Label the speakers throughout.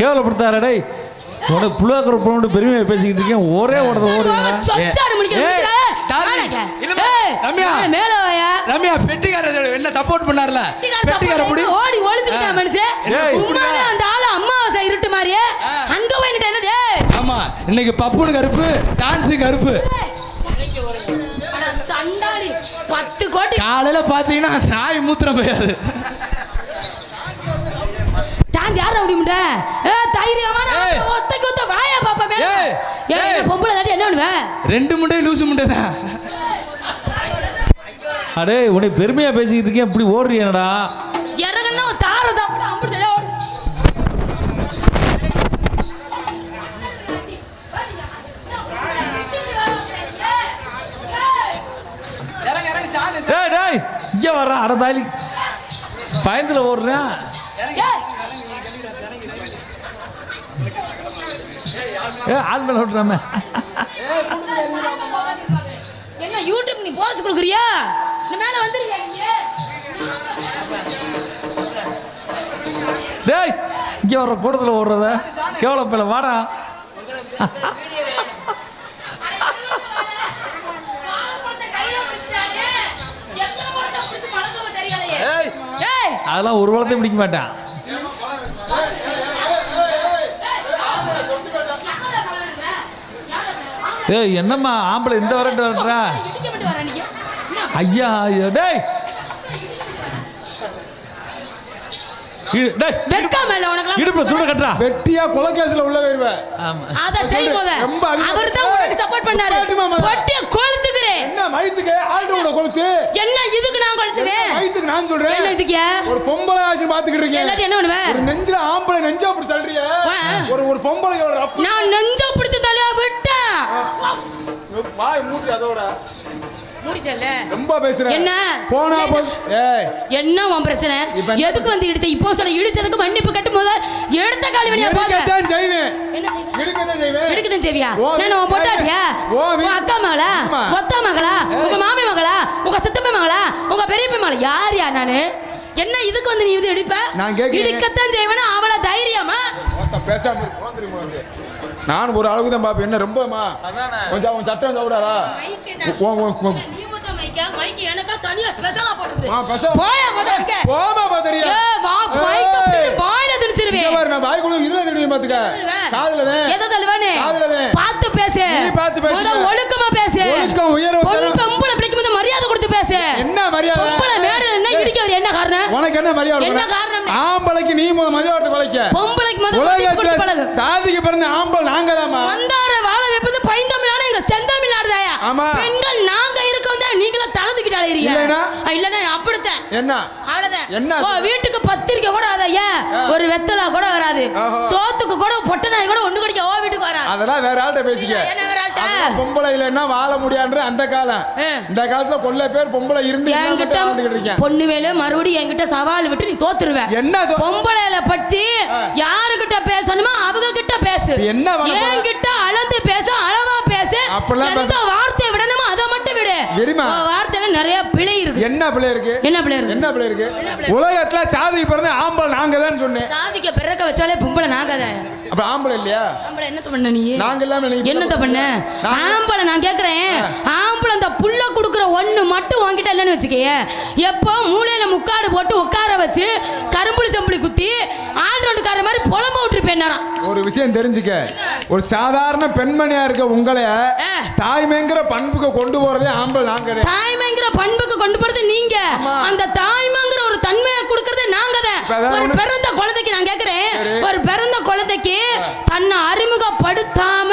Speaker 1: கேவலப்படுத்தாரடே உனக்கு புள்ளாக்கிற பொண்ணு பெருமையை பேசிக்கிட்டு இருக்கேன். ஒரே ஓடுறது ஓடுறீங்களா?
Speaker 2: ரம்யா பெட்டிக்கார என்ன சப்போர்ட் பண்ணார்ல, பெட்டிக்கார முடி
Speaker 3: ஓடி ஒளிஞ்சுக்கிட்டா மனுஷன். சும்மாவே அந்த ஆளு அம்மாவாசை இருட்டு மாதிரியே அங்க போய் நின்னு என்னது?
Speaker 2: ஆமா இன்னைக்கு பப்புனு கருப்பு, டான்ஸ் கருப்பு.
Speaker 3: சண்டாளி 10 கோடி
Speaker 2: காலையில பாத்தீங்கன்னா நாய் மூத்திரம் போயாது.
Speaker 3: டான்ஸ் யார முடியும்டா? தைரியமான ஒத்தைக்கு ஒத்த வாயா பாப்பா மேல. என்ன பொம்பளை தாட்டி என்ன பண்ணுவ? 2
Speaker 2: முண்டை லூசு முண்டை தான்.
Speaker 1: அடே உன்னை பெருமையா பேசிக்கிட்டு இருக்கேன், இப்படி ஓடுறீங்கடா.
Speaker 3: இறங்கன்னா தாரதா அம்புடல ஓடு.
Speaker 1: டேய் டேய் இங்க வர்றா அடதாலி. பயந்துல ஓடுறேன். ஆள் மேல ஓடுறாம.
Speaker 3: என்ன யூடியூப் நீ போஸ் கொடுக்குறியா? நீ மேல வந்துருங்க நீங்க.
Speaker 1: டேய் இங்க வர்ற கூடத்துல ஓடுறத கேவலப்பையில வாடா. அதெல்லாம் ஒரு வளத்தையும் பிடிக்க மாட்டான். ஏய் என்னம்மா ஆம்பளை இந்த வரட்டு வரட்டுறா? ஐயா டேய் இடுப்புல துணி கட்டுறா.
Speaker 4: வெட்டியா கொலை கேஸ்ல உள்ள வருவே.
Speaker 1: ஆமா
Speaker 3: அத செய்யும்போது அவர்தான் உங்களுக்கு சப்போர்ட் பண்ணாரு. பொட்டிய கொளுத்துகிறேன்.
Speaker 4: என்ன மைத்துக்கு ஆல்டோட கொளுத்து?
Speaker 3: என்ன இதுக்கு நான் கொளுத்துவேன்?
Speaker 4: மைத்துக்கு நான் சொல்றேன்.
Speaker 3: என்ன இதுக்கு? ஒரு
Speaker 4: பொம்பளை ஆச்சு பாத்துக்கிட்டு இருக்கீங்க.
Speaker 3: எல்லாரும் என்ன பண்ணுவே?
Speaker 4: ஒரு நெஞ்சில ஆம்பளை நெஞ்சா அப்படி தள்ளிறியே. ஒரு பொம்பளை ஒரு அப்ப
Speaker 3: நான் நெஞ்சா பிடிச்ச தலையா விட்டா.
Speaker 4: வாய் மூடி அதோட.
Speaker 3: மூடிட்டல.
Speaker 4: ரொம்ப பேசுற.
Speaker 3: என்ன?
Speaker 4: போனா ஏய்
Speaker 3: என்ன உன் பிரச்சனை? எதுக்கு வந்து இடிச்ச? இப்போ சொல்ல இடிச்சதுக்கு மன்னிப்பு கட்டு போத எடுத்த காலி வழியா போங்க.
Speaker 4: எடுக்கதான் செய்வேன்.
Speaker 3: என்ன செய்வே?
Speaker 4: எடுக்கதான் செய்வேன்.
Speaker 3: எடுக்கதான் செய்வியா? நான் உன் பொண்டாட்டியா? உங்க அக்கா மகளா? ஒத்த மகளா? உங்க மாமி மகளா? உங்க சித்தப்பா மகளா? உங்க பெரியப்பா மகளா? யாரியா நானு? என்ன இதுக்கு வந்து நீ இது இடிப்ப? இடிக்கத்தான் செய்வேனா? அவள தைரியமா?
Speaker 4: பேசாம போந்துருங்க. நான் ஒரு அளவுக்கு தான் பாப்பேன். என்ன ரொம்பமா கொஞ்சம் அவன் சட்டம் சாப்பிடாரா?
Speaker 3: நீ மட்டும் மைக் எனக்கா தனியா ஸ்பெஷலா போடுது.
Speaker 4: போயா முதல்ல போமா பாத்தறியா?
Speaker 3: வா மைக் அப்படி வாயில திணிச்சிருவே.
Speaker 4: இங்க பாரு நான் வாய்க்குள்ள இதுல திணிவே பாத்துக்க. காதுலவே.
Speaker 3: எத தள்ளுவானே?
Speaker 4: காதுலவே.
Speaker 3: பாத்து பேசு.
Speaker 4: நீ பாத்து பேசு.
Speaker 3: முத ஒழுக்கமா பேசு.
Speaker 4: ஒழுக்கம் உயர்வு தரம்.
Speaker 3: பொம்பளை பிள்ளைக்கு முத மரியாதை கொடுத்து பேசு.
Speaker 4: என்ன மரியாதை?
Speaker 3: பொம்பளை மேடையில என்ன இடிக்கவர் என்ன காரணம்?
Speaker 4: உனக்கு என்ன மரியாதை?
Speaker 3: என்ன காரணம்?
Speaker 4: ஆம்பளைக்கு நீ மரியாதை பழக்க.
Speaker 3: பொம்பளைக்கு முத மரியாதை பழகு.
Speaker 4: சாதிக்கு பிறந்த ஆம்பளை நாங்கதாமா.
Speaker 3: வந்தார வாழ வைப்பது பைந்தமிழான எங்க செந்தமிழ்நாடுதாயா. பெண்கள் நாங்க இருக்கோம் தான் நீங்கள தலதுக்கிட்டு அலையறீங்க. இல்லனா அப்படிதான்.
Speaker 4: என்ன?
Speaker 3: அவ்வளவுதான்.
Speaker 4: என்ன?
Speaker 3: ஓ வீட்டுக்கு பத்திரிக்கை கூட அதையா ஒரு வெத்தலா கூட வராது. சோத்துக்கு கூட பொட்டநாய் கூட ஒண்ணு கடிக்க ஓ வீட்டுக்கு வராது.
Speaker 4: அதெல்லாம் வேற ஆள்கிட்ட பேசிக்க.
Speaker 3: என்ன வேற ஆள்கிட்ட?
Speaker 4: பொம்பளை இல்லன்னா வாழ முடியாதுன்ற அந்த காலம். இந்த காலத்துல கொல்ல பேர் பொம்பளை இருந்து வாழ்ந்துகிட்டு இருக்கீங்க.
Speaker 3: பொண்ணு மேல மறுபடியும் என்கிட்ட சவால் விட்டு நீ தோத்துருவ.
Speaker 4: என்ன
Speaker 3: பொம்பளைல பத்தி யாருகிட்ட பேசணுமோ அவங்க கிட்ட பேசு.
Speaker 4: என்ன
Speaker 3: என்கிட்ட அளந்து பேச அளவா பேசு. எந்த வார்த்தை விடணுமோ அதை மட்டும் விடு. வார்த்தையில நிறைய பிழை இருக்கு.
Speaker 4: என்ன பிழை இருக்கு?
Speaker 3: என்ன பிழை இருக்கு?
Speaker 4: என்ன பிழை இருக்கு? உலகத்துல சாதிக்கு பிறந்த ஆம்பளை நாங்க தான் சொன்னேன்.
Speaker 3: சாதிக்க பிறக்க வச்சாலே பொம்பளை நாங்க தான்.
Speaker 4: அப்ப ஆம்பளை இல்லையா?
Speaker 3: ஆம்பளை என்னத்த பண்ண நீ?
Speaker 4: நாங்க எல்லாம்
Speaker 3: என்னத்த பண்ண? ஆம்பளை நான் கேக்குறேன். ஆம்பளை அந்த புள்ள குடுக்குற ஒண்ணு மட்டும் உன்கிட்ட இல்லன்னு வச்சுக்கயே. எப்போ மூளையில முக்காடு போட்டு உட்கார வச்சு கரும்புளி செம்புளி குத்தி ஆண்டோண்டுக்கார மாதிரி புலம்ப விட்டுருப்பேன்.
Speaker 4: ஒரு விஷயம் தெரிஞ்சுக்க. ஒரு சாதாரண பெண்மணியா இருக்க உங்களை தாய்மைங்கிற பண்புக்கு கொண்டு போறதே ஆம்பளை நாங்க.
Speaker 3: தாய்மைங்கிற பண்புக்கு கொண்டு போறது நீங்க. அந்த தாய்மைங்கிற ஒரு தன்மையை கொடுக்கறது நாங்க தான். ஒரு பிறந்த குழந்தைக்கு நான் கேக்குறேன். ஒரு பிறந்த குழந்தைக்கு தன்னை அறிமுகப்படுத்தாம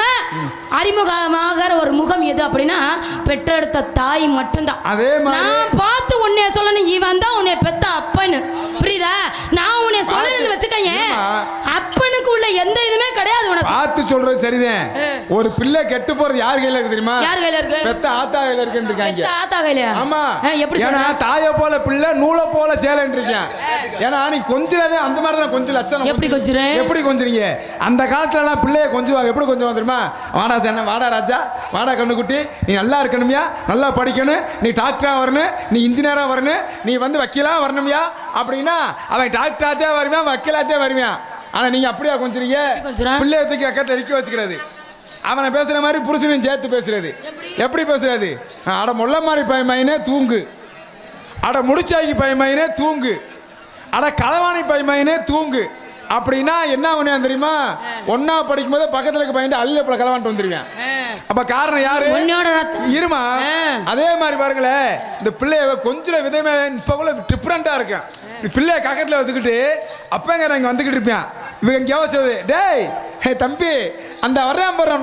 Speaker 3: அறிமுகமாகிற ஒரு முகம் எது அப்படின்னா பெற்றெடுத்த தாய் மட்டும்தான்.
Speaker 4: அதே மாதிரி
Speaker 3: நான் பார்த்து உன்னைய சொல்லணும். இவன் தான் உன்னை பெத்த அப்பன்னு. புரியுதா? நான் உன்னை சொல்லணும்னு வச்சுக்கங்க. அப்பனுக்கு உள்ள எந்த இதுமே கிடையாது. உனக்கு
Speaker 4: பார்த்து சொல்றது சரிதான். ஒரு பிள்ளை கெட்டு போறது யார் கையில இருக்கு தெரியுமா?
Speaker 3: யார் கையில இருக்கு?
Speaker 4: பெத்த ஆத்தா கையில இருக்குன்னு இருக்காங்க.
Speaker 3: ஆத்தா கையில.
Speaker 4: ஆமா.
Speaker 3: எப்படி?
Speaker 4: ஏன்னா தாயை போல பிள்ளை நூலை போல சேலன்னு இருக்கான். ஏன்னா நீ கொஞ்சிறதே அந்த மாதிரி தான் கொஞ்சம் லட்சணம்.
Speaker 3: எப்படி கொஞ்சுறேன்?
Speaker 4: எப்படி கொஞ்சுறீங்க? அந்த காலத்துல எல்லாம் பிள்ளைய கொஞ்சுவாங்க. எப்படி கொஞ்சம் தெரியுமா? வாடா தானே, வாடா ராஜா, வாடா கண்ணுக்குட்டி, நீ நல்லா இருக்கணுமியா, நல்லா படிக்கணும், நீ டாக்டரா வரணும், நீ இன்ஜினியரா வரணும், நீ வந்து வக்கீலா வரணுமியா அப்படின்னா அவன் டாக்டராத்தே வருவான், வக்கீலாத்தே வருவான். ஆனா நீங்க அப்படியா கொஞ்சுறீங்க? பிள்ளைய தூக்கி அக்கத்தை நிக்க வச்சுக்கிறது, அவனை பேசுற மாதிரி புருஷனையும் சேர்த்து பேசுறது. எப்படி பேசுறது? அட முள்ள மாதிரி பயமைனே தூங்கு, அட முடிச்சாக்கி பயமைனே தூங்கு, அட களவாணி பயமைனே தூங்கு அப்படின்னா என்ன பண்ணியா தெரியுமா? ஒன்னா படிக்கும் போது பக்கத்துல இருக்க பையன் அள்ளி அப்ப களவான்ட்டு வந்துருவேன். அப்ப காரணம் யாரு? இருமா. அதே மாதிரி பாருங்களேன், இந்த பிள்ளைய கொஞ்சம் விதமே இப்ப கூட டிஃப்ரெண்டா இருக்கேன். பிள்ளைய கக்கத்துல வச்சுக்கிட்டு அப்பங்க இங்க வந்துகிட்டு இருப்பேன். இவங்க எங்கேயாவது சொல்லுது, டேய் தம்பி அந்த வர்றான் போடுற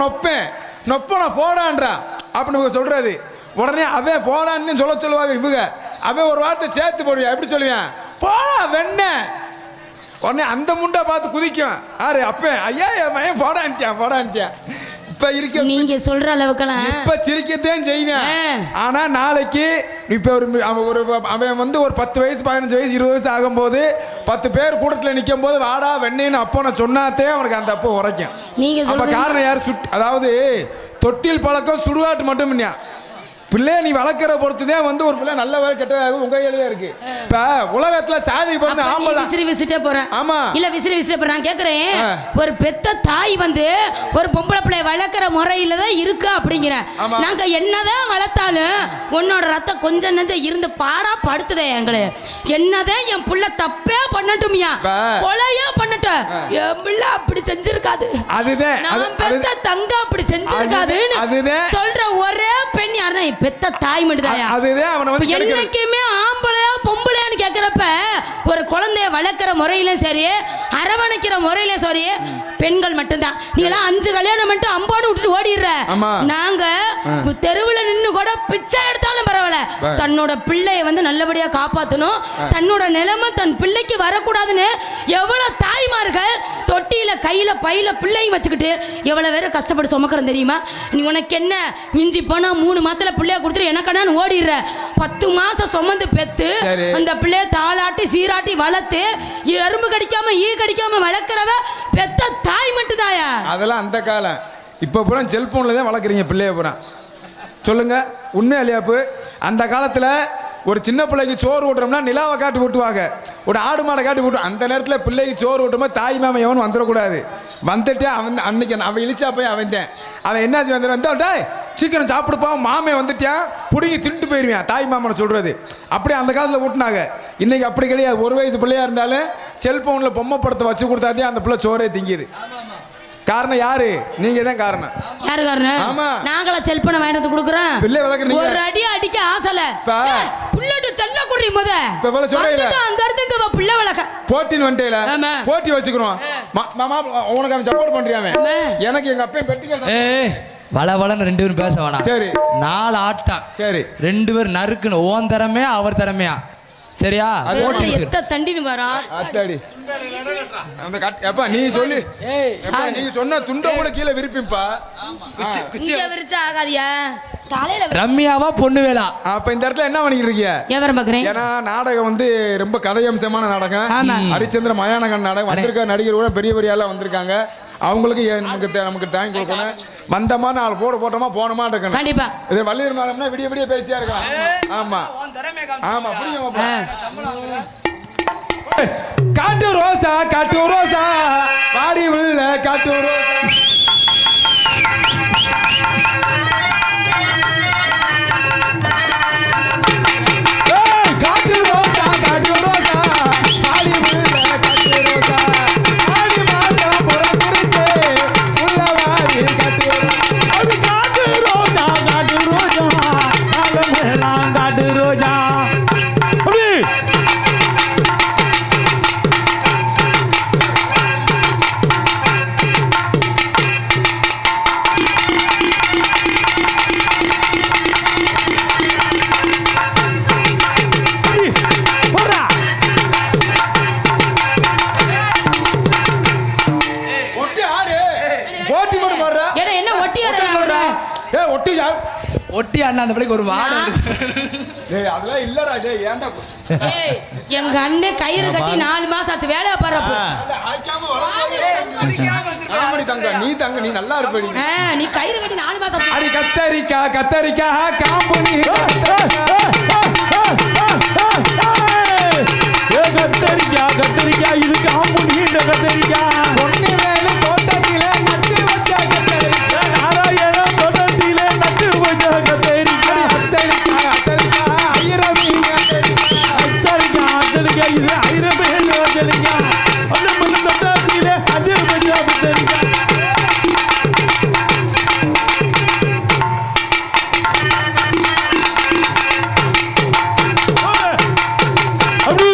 Speaker 4: நொப்பனை போடான்றா அப்படின்னு சொல்றது. உடனே அவன் போடான்னு சொல்லுவாங்க. இவங்க அவன் ஒரு வார்த்தை சேர்த்து போடுவேன். எப்படி சொல்லுவேன்? போடா வெண்ண. உடனே அந்த முண்டை பார்த்து குதிக்கும். யாரு? அப்ப ஐயா என் மையன் போடான்ட்டியான். இப்ப இருக்க
Speaker 3: நீங்க சொல்ற அளவுக்கெல்லாம்
Speaker 4: இப்ப சிரிக்கத்தான் செய்வேன். ஆனா நாளைக்கு இப்ப அவன் வந்து ஒரு 10 வயசு 15 வயசு 20 வயசு ஆகும்போது 10 பேர் கூட்டத்தில் நிற்கும் போது வாடா வெண்ணேன்னு அப்போ நான் சொன்னாத்தே அவனுக்கு அந்த அப்போ உரைக்கும். நீங்க அப்ப காரணம் யாரு? அதாவது தொட்டில் பழக்கம் சுடுகாட்டு மட்டும் இல்லையா, பிள்ளை நீ வளர்க்கிற பொறுத்துதான் வந்து ஒரு பிள்ளை நல்ல வேலை கெட்ட உங்க கையில இருக்கு. இப்ப உலகத்துல சாதி பிறந்த ஆம்பளை
Speaker 3: விசிறி விசிட்டே போறேன். ஆமா இல்ல விசிறி விசிட்டே போறேன். நான் கேக்குறேன், ஒரு பெத்த தாய் வந்து ஒரு பொம்பளை பிள்ளை வளர்க்கிற முறையில தான் இருக்கு அப்படிங்கிறேன். நாங்க என்னதான் வளர்த்தாலும் உன்னோட ரத்தம் கொஞ்சம் நெஞ்சம் இருந்து பாடா படுத்துதே எங்களே. என்னதான் என் புள்ள தப்பே பண்ணட்டுமியா, கொலையா பண்ணட்டும், என் பிள்ளை அப்படி செஞ்சிருக்காது, அதுதான் நான் பெத்த தங்க அப்படி செஞ்சிருக்காதுன்னு சொல்ற ஒரே பெண் யாருன்னா பெத்த தாய் மட்டும்தாயா. அதுதான் அவன வந்து என்னைக்குமே ஆம்பளையா பொம்பளையான்னு கேக்குறப்ப ஒரு குழந்தைய வளர்க்கிற முறையிலும் சரி அரவணைக்கிற முறையிலும் சரி பெண்கள் மட்டும்தான். நீங்களாம் 5 கல்யாணம் பண்ணிட்டு அம்பான்னு விட்டுட்டு ஓடிடுற. நாங்க தெருவுல நின்னு கூட பிச்சை எடுத்தாலும் பரவாயில்ல, தன்னோட பிள்ளைய வந்து நல்லபடியா காப்பாற்றணும், தன்னோட நிலைமை தன் பிள்ளைக்கு வரக்கூடாதுன்னு எவ்வளவு தாய்மார்கள் தொட்டியில கையில பையில பிள்ளையும் வச்சுக்கிட்டு எவ்வளவு பேரை கஷ்டப்பட்டு சுமக்கிறோம் தெரியுமா? நீ உனக்கு என்ன மிஞ்சி போனா 3 மாதத்துல பிள்ளைய கொடுத்துட்டு எனக்கடான்னு ஓடிடுற. 10 மாசம் சுமந்து பெத்து அந்த பிள்ளைய தாளாட்டி சீராட்டி வளர்த்து எறும்பு கடிக்காம ஈ கடிக்காம வளர்க்கிறவ பெத்த தாய் மட்டும் தாயா. அதெல்லாம் அந்த காலம். இப்ப பூரா செல்போன்ல தான் வளர்க்குறீங்க பிள்ளைய பூரா. சொல்லுங்க உண்மையா இல்லையாப்பு? அந்த காலத்துல ஒரு சின்ன பிள்ளைக்கு சோறு ஊட்டுறோம்னா நிலாவை காட்டி ஊட்டுவாங்க, ஒரு ஆடு மாடை காட்டி ஊட்டுவோம். அந்த நேரத்தில் பிள்ளைக்கு சோறு ஊட்டும்போது தாய் மாமன் எவனும் வந்துடக்கூடாது. வந்துட்டு அவன் அன்னைக்கு அவன் இழிச்சா போய் அவன் என்னாச்சு வந்தா சீக்கிரம் சாப்பிடுப்பா மாமே வந்துட்டியா பிடிங்கி தின்ட்டு போயிடுவேன் தாய் மாமனை சொல்றது. அப்படியே அந்த காலத்தில் ஊட்டினாங்க. இன்னைக்கு அப்படி கிடையாது. 1 வயசு பிள்ளையா இருந்தாலும் செல்போனில் பொம்மை படத்தை வச்சு கொடுத்தாதே அந்த பிள்ளை சோறே திங்குது. காரணம் யாரு? நீங்க தான் காரணம். யாரு காரணம்? ஆமா நாங்கள செல்போனை வாங்கிட்டு கொடுக்குறோம். பிள்ளை வளர்க்கறீங்க. ஒரு அடி அடிக்க ஆசைல புள்ளட்டு செல்ல குடி முத. இப்ப போல சொல்றீங்க அங்க இருந்து பிள்ளை வளர்க்க போட்டின்னு வந்துட்டேல போட்டி வச்சுக்கிறோம். மாமா உனக்கு அவன் சப்போர்ட் பண்றியாமே. எனக்கு எங்க அப்பையும் பெட்டிக்க
Speaker 2: வளவளன்னு 2 பேரும் பேச வேணாம். சரி 4 ஆட்டா. சரி 2 பேர் நறுக்குன்னு ஓன் தரமே அவர் தரமையா. சரியா? எத்த தண்டின்னு வரா அத்தாடி அந்த அப்பா நீ சொல்லு. நீங்க சொன்ன துண்ட கூட கீழே விரிப்பிப்பா. இங்க விரிச்சா ஆகாதியா? தலையில ரம்யாவா பொண்ணுவேலா. அப்ப இந்த இடத்துல என்ன பண்ணிட்டு இருக்கீங்க? ஏவரம் பாக்குறேன். ஏன்னா நாடகம் வந்து ரொம்ப கதையம்சமான நாடகம். ஹரிச்சந்திர மயானகன் நாடகம் வந்திருக்க நடிகர் கூட பெரிய பெரிய ஆளா வந்திருக்காங்க. அவங்களுக்கு நமக்கு டைம் கொடுக்கணும். வந்தமா 4 போட்டோமா போனமா இருக்கணும். கண்டிப்பா இது வள்ளியூர் மேலம்னா விடிய விடிய பேசியா இருக்கலாம். ஆமா ஆமா புரியும். காட்டு ரோசா பாடி உள்ள காட்டு ரோசா ஒட்டி அண்ணா அந்த பிள்ளைக்கு ஒரு வாடை
Speaker 4: டேய் அதெல்லாம் இல்லடா டேய் ஏன்டா
Speaker 3: ஏய் எங்க அண்ணன் கயிறு கட்டி 4 மாசம் ஆச்சு வேலைய பாறப்போ
Speaker 4: ஆமடி தங்க நீ நல்லா இருப்படி
Speaker 3: நீ கயிறு கட்டி 4 மாசம் ஆச்சு
Speaker 4: அடி கத்தரிக்கா காம்பு நீ
Speaker 1: கத்தரிக்கா இது காம்பு நீண்ட கத்தரிக்கா
Speaker 4: பொண்ணு வேலை தோட்டத்திலே நட்டு வச்ச கத்தரிக்கா
Speaker 1: நாராயணம் தோட்டத்திலே நட்டு வச்ச கத்தரிக்கா
Speaker 4: கத்தரிக்கா ஐரமீன்
Speaker 1: கத்தரிக்கா இது ஐரமீன் கத்தரிக்கா அந்த மண்ணு தோட்டத்திலே அது வச்ச கத்தரிக்கா அப்படி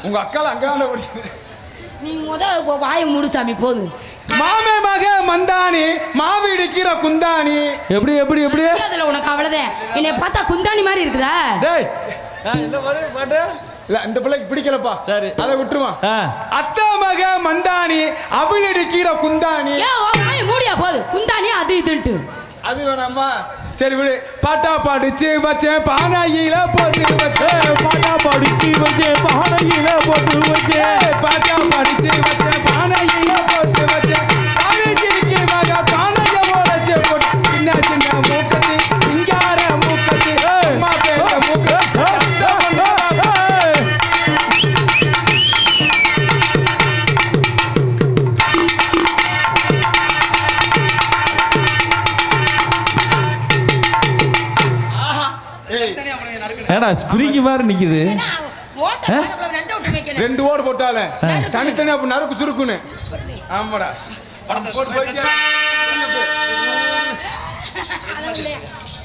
Speaker 4: உங்க அக்கால அங்கதான பிடிக்குது
Speaker 3: நீ வாயை மூடு சாமி போது
Speaker 4: மாமே மக மந்தானி மாவிடுக்கிற குந்தானி
Speaker 1: எப்படி
Speaker 3: அதுல உனக்கு அவ்வளவுதான் என்னை பார்த்தா குந்தாணி மாதிரி இருக்குதா
Speaker 1: டேய் என்ன வர பாட்டு
Speaker 4: இல்ல இந்த பிள்ளைக்கு பிடிக்கலப்பா
Speaker 1: சரி
Speaker 4: அதை விட்டுருவான் அத்தா மக மந்தானி அவிழடிக்கிற குந்தானி
Speaker 3: ஏன் வாயை மூடியா போது குந்தாணி அது இதுன்ட்டு
Speaker 4: அது வேணாமா சரி விடு பாட்டா படிச்சு வச்சேன் பானையில போட்டு வச்சேன்
Speaker 1: பாட்டா படிச்சு வச்சேன் பானையில போட்டு வச்சேன்
Speaker 4: பாட்டா படிச்சு வச்சேன் பானையில போட்டு வச்சேன் பானைக்கு மக பானைய போடச்சு போட்டு சின்ன சின்ன மூக்கத்தி சிங்கார மூக்கத்தி அம்மா பேர மூக்கத்தி
Speaker 1: ஏடா ஸ்ப்ரிங் மாதிரி நிக்குது
Speaker 4: ரெண்டு ஓடு போட்டாலே தனித்தனி அப்ப நறுக்கு சுருக்குன்னு ஆமாடா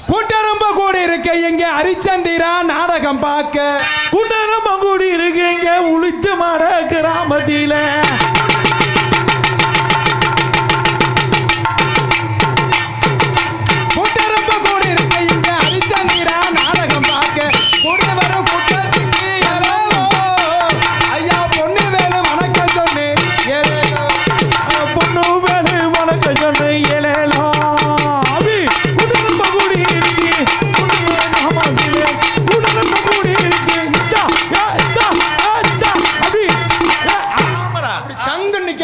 Speaker 4: கூட்டரம்ப கூடி இருக்க எங்க ஹரிச்சந்திரா நாடகம் பார்க்க
Speaker 1: கூட்டரம்ப கூடி இருக்கு எங்க உளித்த மாட கிராமத்தில
Speaker 4: கூட்டரம்ப கூடி இருக்க எங்க ஹரிச்சந்திரா நாடகம் பார்க்க கூட வர கூட்டத்துக்கு ஐயா பொண்ணு வேலை வணக்கம் சொன்னு
Speaker 1: பொண்ணு வேலை வணக்கம் சொன்னு ஏலேலோ அபி கூட்டரம்ப கூடி இருக்கு கூட்டரம்ப கூடி இருக்கு அபி
Speaker 4: சங்கு நிக்க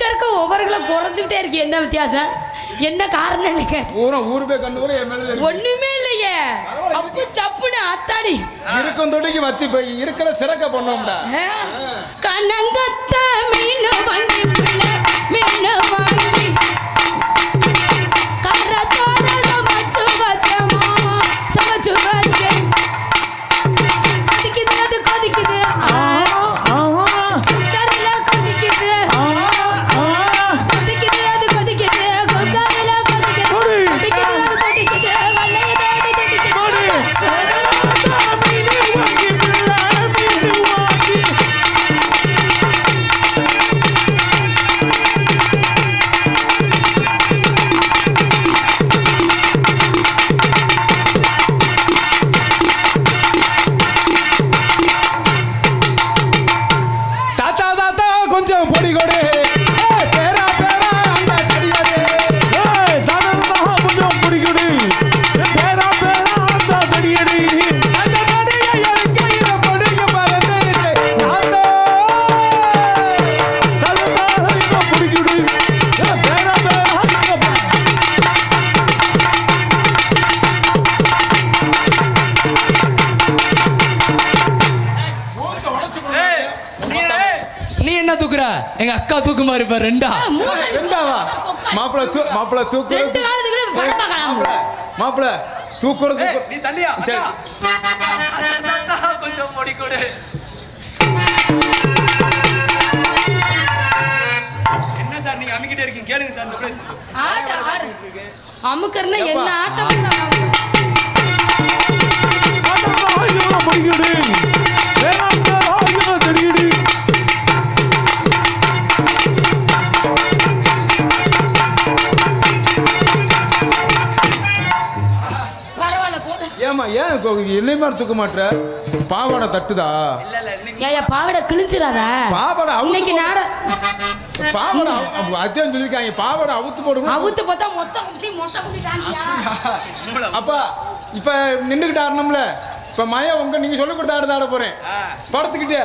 Speaker 3: இருக்க ஒவ்வொருகளை குறைஞ்சுக்கிட்டே இருக்கு என்ன வித்தியாசம் என்ன காரணம்
Speaker 4: ஊர் போய் கண்டு கூட என் மேல
Speaker 3: ஒண்ணுமே இல்லையே அப்பு சப்புன்னு அத்தாடி
Speaker 4: இருக்கும் தொட்டிக்கு வச்சு போய் இருக்கிற சிறக்க பண்ணோம்டா
Speaker 3: கனங்கத்த மீன் வாங்கி பிள்ளை மீன் வாங்கி கரத்தோட சமைச்சு வச்ச மாமா சமைச்சு வச்ச கொதிக்குது அது கொதிக்குது குக்கரில் கொதிக்குது கொதிக்குது அது கொதிக்குது குக்கரில் கொதிக்குது கொதிக்குது அது கொதிக்குது வள்ளைய தாண்டி கொதிக்குது
Speaker 4: தாத்தா தாத்தா கொஞ்சம் பொடி கொடு பேரா பேரா அந்த கடியாரு
Speaker 1: கொஞ்சம் பிடிக்குது பேரா பேரா அந்த தடியடி
Speaker 4: அந்த கடியை இறக்கையில பொடிக்க மறந்துருச்சு தாத்தா
Speaker 1: பிடிக்குது பேரா பேரா
Speaker 2: நீ என்ன தூக்குற எங்க அக்கா தூக்கு மாதிரி இப்ப ரெண்டா
Speaker 4: ரெண்டாவா மாப்பிள தூக்குறது
Speaker 3: ரெண்டு காலத்துக்கு படம் பார்க்கலாம்
Speaker 4: மாப்பிள தூக்குறது
Speaker 2: நீ தள்ளியா
Speaker 4: சரி.
Speaker 2: கொஞ்சம் பொடி கொடு என்ன சார் நீங்க அமிக்கிட்டே இருக்கீங்க கேளுங்க சார் இந்த
Speaker 3: ஆடு அமுக்கறனா என்ன ஆட்டம்
Speaker 4: ஏன் என்னை மாதிரி தூக்க மாட்டேற? பாவாடை தட்டுதா?
Speaker 3: ஏயா பாவாடை கிழிச்சிடாத.
Speaker 4: பாவாடை
Speaker 3: இன்னைக்கு நாட
Speaker 4: பாவாடை அத்தியம் சொல்லியிருக்காங்க. பாவாடை அவுத்து போடுவோம்.
Speaker 3: அவுத்து பார்த்தா மொத்தம் மொட்டை குடிச்சாண்டியா.
Speaker 4: அப்பா இப்ப நின்றுகிட்டு ஆடணும்ல. இப்ப மய உங்க நீங்க சொல்லி கொடுத்த ஆட போறேன் படத்துக்கிட்டே.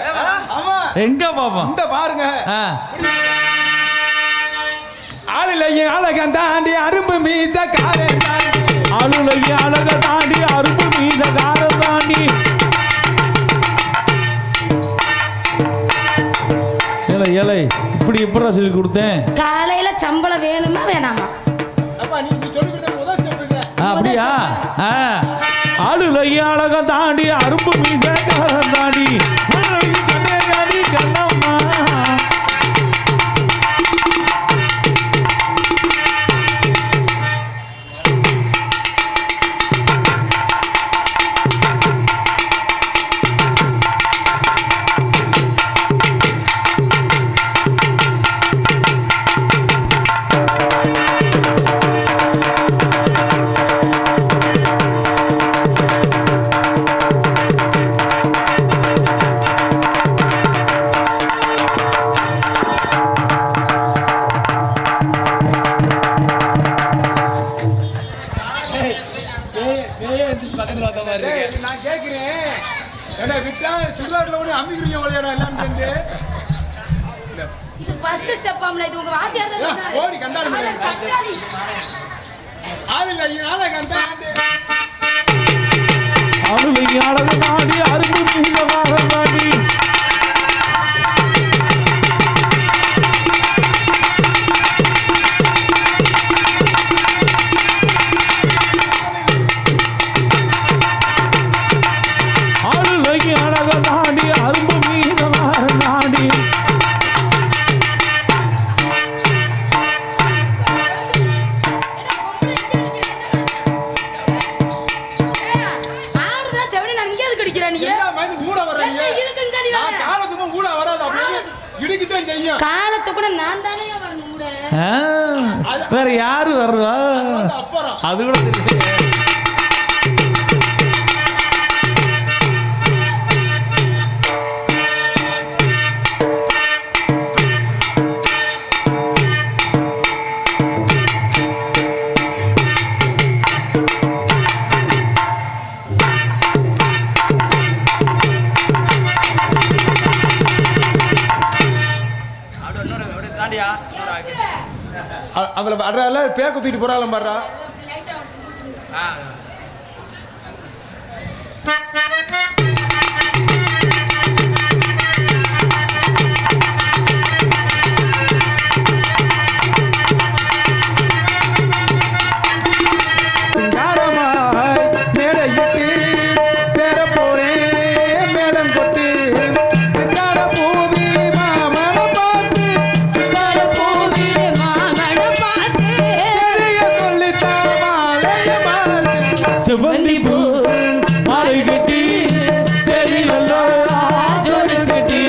Speaker 4: ஆமா
Speaker 1: எங்க பாப்பா
Speaker 4: இந்த பாருங்க. ஆளுலையும் அழகன் தாண்டி அரும்பு மீச காரன் தாண்டி.
Speaker 1: ஆளுலையும் அழக தாண்டி அரும்பு மீச காரன் தாண்டி. ஏலை ஏலை இப்படி எப்படா சொல்லி கொடுத்தேன்?
Speaker 3: காலையில சம்பளம் வேணுமா வேணாமா?
Speaker 4: அப்பா நீ சொல்லி கொடுத்த முதல் ஸ்டெப் இது.
Speaker 1: அப்படியா? ஆளுலையும் அழக தாண்டி அரும்பு மீச காரன் தாண்டி. கண்ணே தாண்டி கண்ணம்மா.
Speaker 4: நான் கேட்கிறேன் என்ன விட்டா சுடுகாட்டுல கூட அம்மிக்குரிய விளையாட எல்லாம் சேர்ந்து.
Speaker 3: இது ஃபர்ஸ்ட் ஸ்டெப் ஆம்ல. இது உங்க வாத்தியார் தான் சொன்னாரு.
Speaker 4: ஓடி கண்டாரு. ஆளுலையும் அழகன் தாண்டி
Speaker 1: ஆளுலையும் அழக தாண்டி அரும்பு மீச காரன் தாண்டி.
Speaker 3: காலத்தை கூட நான் தானே
Speaker 1: வேற யாரு வர்றா? அது கூட தெரியல.
Speaker 4: அவளை வர்றால பேக்க தூக்கிட்டு போறாலும் பாடுறா.
Speaker 1: செவ்வந்தி பூ மாலை கட்டி தெரியல ஜோடி செட்டி.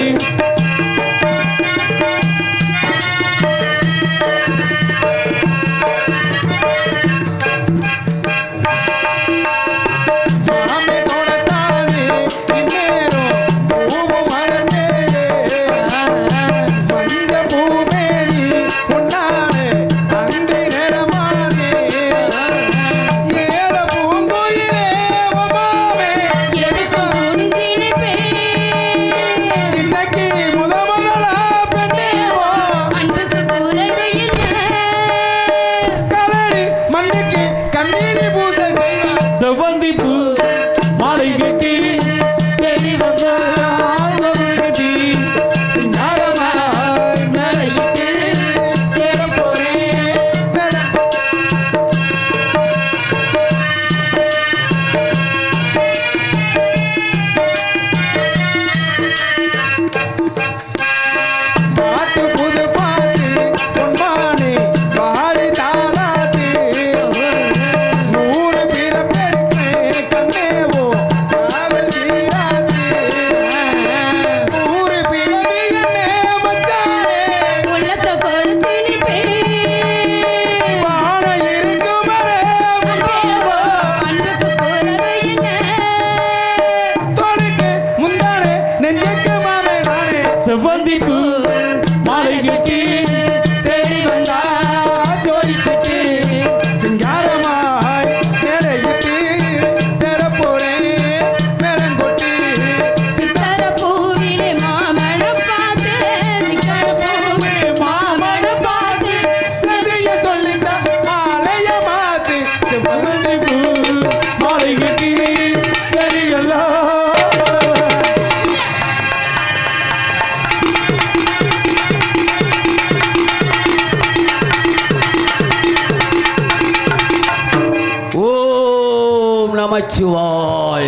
Speaker 5: நமச்சிவாய.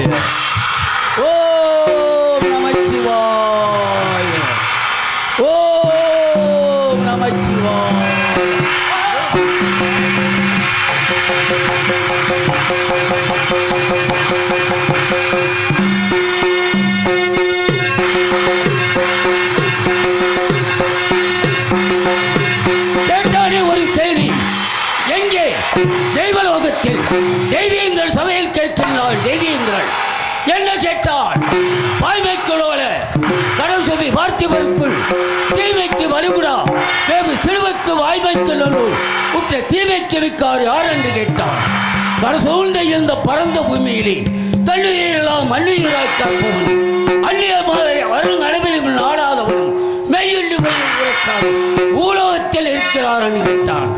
Speaker 5: ஓம் நமச்சிவாய. ஓம் நமச்சிவாய. கேட்டானே ஒரு கேள்வி. எங்கே தெய்வலோகத்தில் தெய்வீங்கள் சபையில் கேட்கிறாள். தெய்வீங்கள் என்ன கேட்டால், வாய்மைக்குள்ளோல கடல் சொல்லி பார்த்திபருக்குள் தீமைக்கு வலுகுடா வேறு சிறுவக்கு வாய்மைக்கு நல்லூர் உற்ற தீமைக்கு மிக்கார் யார் என்று கேட்டான். கடசூழ்ந்த இந்த பரந்த பூமியிலே தள்ளுயிரெல்லாம் மல்லுயிராய் காப்பவன், அந்நிய மாதிரி வரும் அளவிலும் நாடாதவனும் மெய்யுண்டு மெய்யுறான் ஊலகத்தில் இருக்கிறார் என்று கேட்டான்.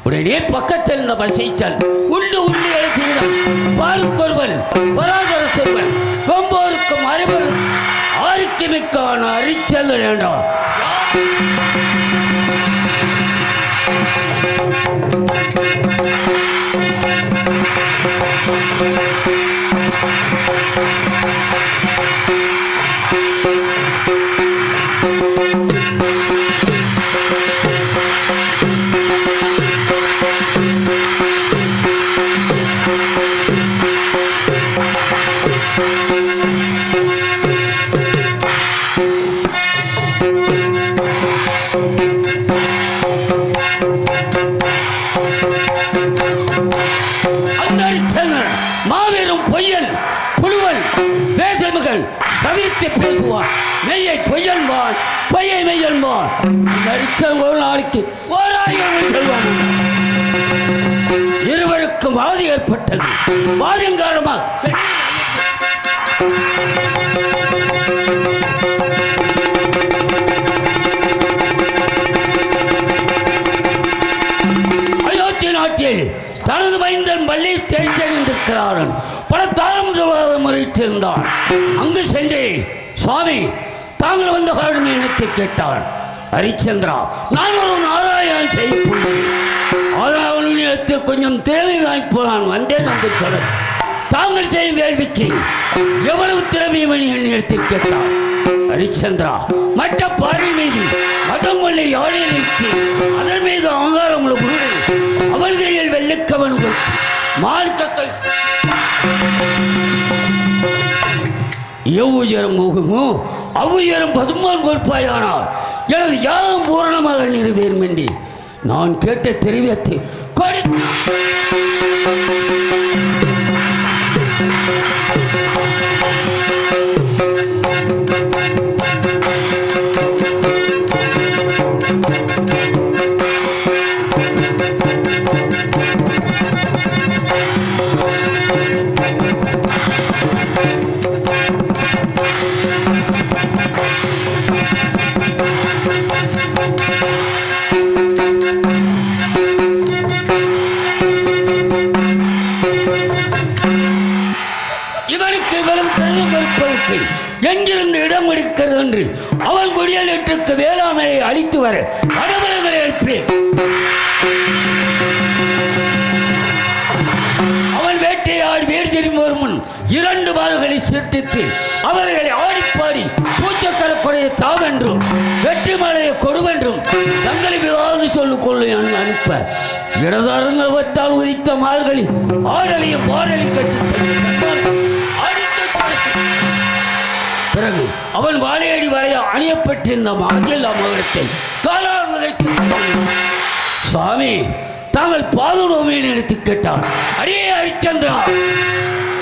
Speaker 5: உடனே பக்கத்தில் இருந்த பசைத்தல் உண்டு உண்டு எழுத்துகிறான். பாருக்கொருவன் பராதர செல்வன் ரொம்போருக்கும் அறிவர் ஆருக்கு மிக்கான அறிச்சல் வேண்டாம். மாபெரும் பொய்யன் புழுவன் பேசமுகள் தவிர்த்து பேசுவான். மெய்யை பொய்யன்பான், பொய்யை மெய்யன்பான். ஒரு நாளைக்கு ஓராயிரம் சொல்வான். இருவருக்கும் வாதி ஏற்பட்டது. வாதின் காரணமாக அயோத்தி நாட்டில் தனது மைந்தன் பள்ளி தெரிந்திருக்கிறாரன் பல தாமதமாக முறையிட்டிருந்தான். அங்கு சென்று, சுவாமி தாங்கள் வந்த காரணம் எனக்கு கேட்டான். ஹரிச்சந்திரா, நான் ஒரு நாராயணன் செய்யக்கூடாது, அதனால் அவனிடத்தில் கொஞ்சம் திறமை வாய்ப்பு நான் வந்தேன் என்று சொல்ல, தாங்கள் செய்யும் வேள்விக்கு எவ்வளவு திறமை என்னிடத்தில் கேட்டான். ஹரிச்சந்திரா, மற்ற பாறை மீது மதம் கொள்ளை யாழை வைத்து அதன் மீது அகங்காரம் உள்ள குருடன் அவர்களில் வெள்ளுக்கவன் மார்க்கங்கள் எவ்வுயரம் முகமோ அவ்வுயரம் பதுமான் கொடுப்பாயானால் எனது யாகம் பூரணமாக நிறைவேறும் என்று நான் கேட்ட தெரிவித்து கொடுத்து எங்கிருந்து இடம் எடுக்கிறது என்று அவன் குடியேற்றத்திற்கு வேளாண்மையை அளித்து வர வடமரங்களை எழுப்பேன். அவன் வேட்டையாடி வேறு திரும்பி முன் 2 மாதங்களை சீர்தித்து அவர்களை ஆடிப்பாடி பூச்சக்கர கொடையை தாவென்றும் வெற்றி மலையை கொடுவென்றும் தங்களை விவாதம் சொல்லிக் கொள்ளும் அனுப்ப இடதாரங்கத்தால் உதித்த மார்களில் ஆடலையும் பாடலையும் கட்டி பிறகு அவன் வாழையடி வாழைய அணியப்பட்டிருந்த மாஜில் அமரத்தை காலால் உதைத்து, சுவாமி தாங்கள் பாதுநோமியில் எடுத்து கேட்டான். அடியே ஹரிச்சந்திரா,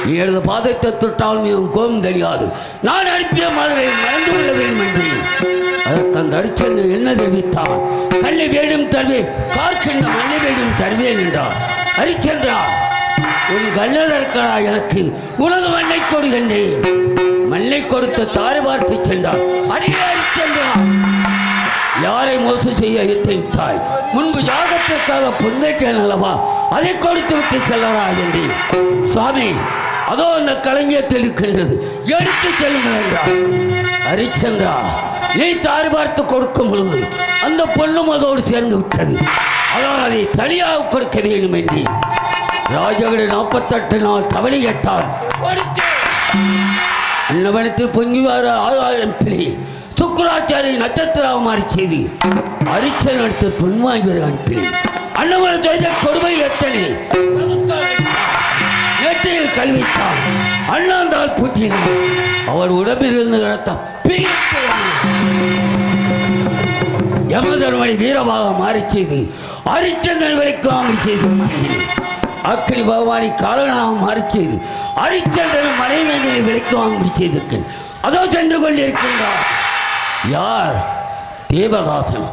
Speaker 5: நீ எனது பாதத்தை தொட்டால் மிகவும் கோபம் தெரியாது. நான் அனுப்பிய மாதிரி மறந்து கொள்ள வேண்டும் என்று அதற்கு அந்த ஹரிச்சந்திரன் என்ன தெரிவித்தான். கல்லை வேடும் தருவேன், காற்கென்ற மண்ணை வேடும் தருவேன் என்றார். ஹரிச்சந்திரா, உன் கல்லதற்கடா எனக்கு உனது மண்ணை கொடுக்கின்றேன். மண்ணை கொடுத்து தாரை பார்த்து சென்றார். யாரை மோசம் செய்ய எத்தித்தாய்? முன்பு யாகத்திற்காக புந்தேற்றேன் அல்லவா, அதை கொடுத்து விட்டு செல்லறா என்று. சுவாமி, அதோ அந்த களஞ்சியத்தில் இருக்கின்றது, எடுத்து செல்லுங்கள் என்றார். ஹரிச்சந்திரா, நீ தாரை பார்த்து கொடுக்கும் பொழுது அந்த பொண்ணும் அதோடு சேர்ந்து விட்டது, அதனால் அதை தனியாக கொடுக்க வேண்டும் என்று ராஜகடி 48 நாள் தவளை கேட்டான். அன்னவனத்தில் பொங்கி வர 6000 பிள்ளை சுக்கராச்சாரி நட்சத்திரம் மாறி செய்தி அரிச்சல் நடத்த பொன்வாய் வருகான் பிள்ளை. அன்னவன் செய்த கொடுமை எத்தனை நேற்றையில் கல்வித்தான். அண்ணாந்தால் பூட்டினான். அவள் உடம்பில் இருந்து நடத்தான். யமதர்மணி வீரமாக மாறி செய்து அரிச்சந்திரன் விளைக்காமல் செய்து அக்கினி பகவானை காரணமாக மாறி செய்து அரிச்சந்திரன் மலைமேந்திரை விளைக்காமல் செய்திருக்கேன். அதோ சென்று கொண்டிருக்கின்றார். யார்? தேவதாசன்.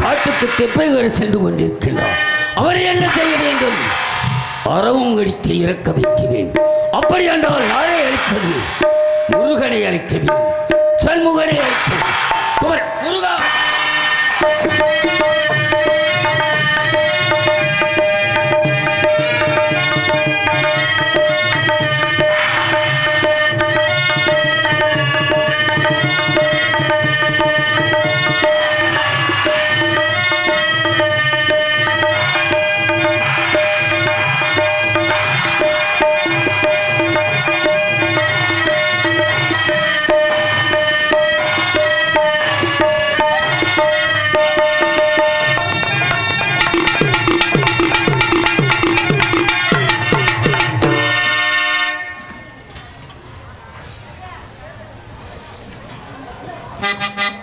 Speaker 5: காட்டுக்கு தெப்பை வரை சென்று கொண்டிருக்கின்றார். அவரை என்ன செய்ய வேண்டும்? அறவும் கடித்து இறக்க வைக்க வேண்டும். அப்படி என்றால் நாளை அளிப்பது முருகனை அளிக்க வேண்டும். சண்முகனை அளிக்க வேண்டும். முருகா
Speaker 6: Ha ha ha.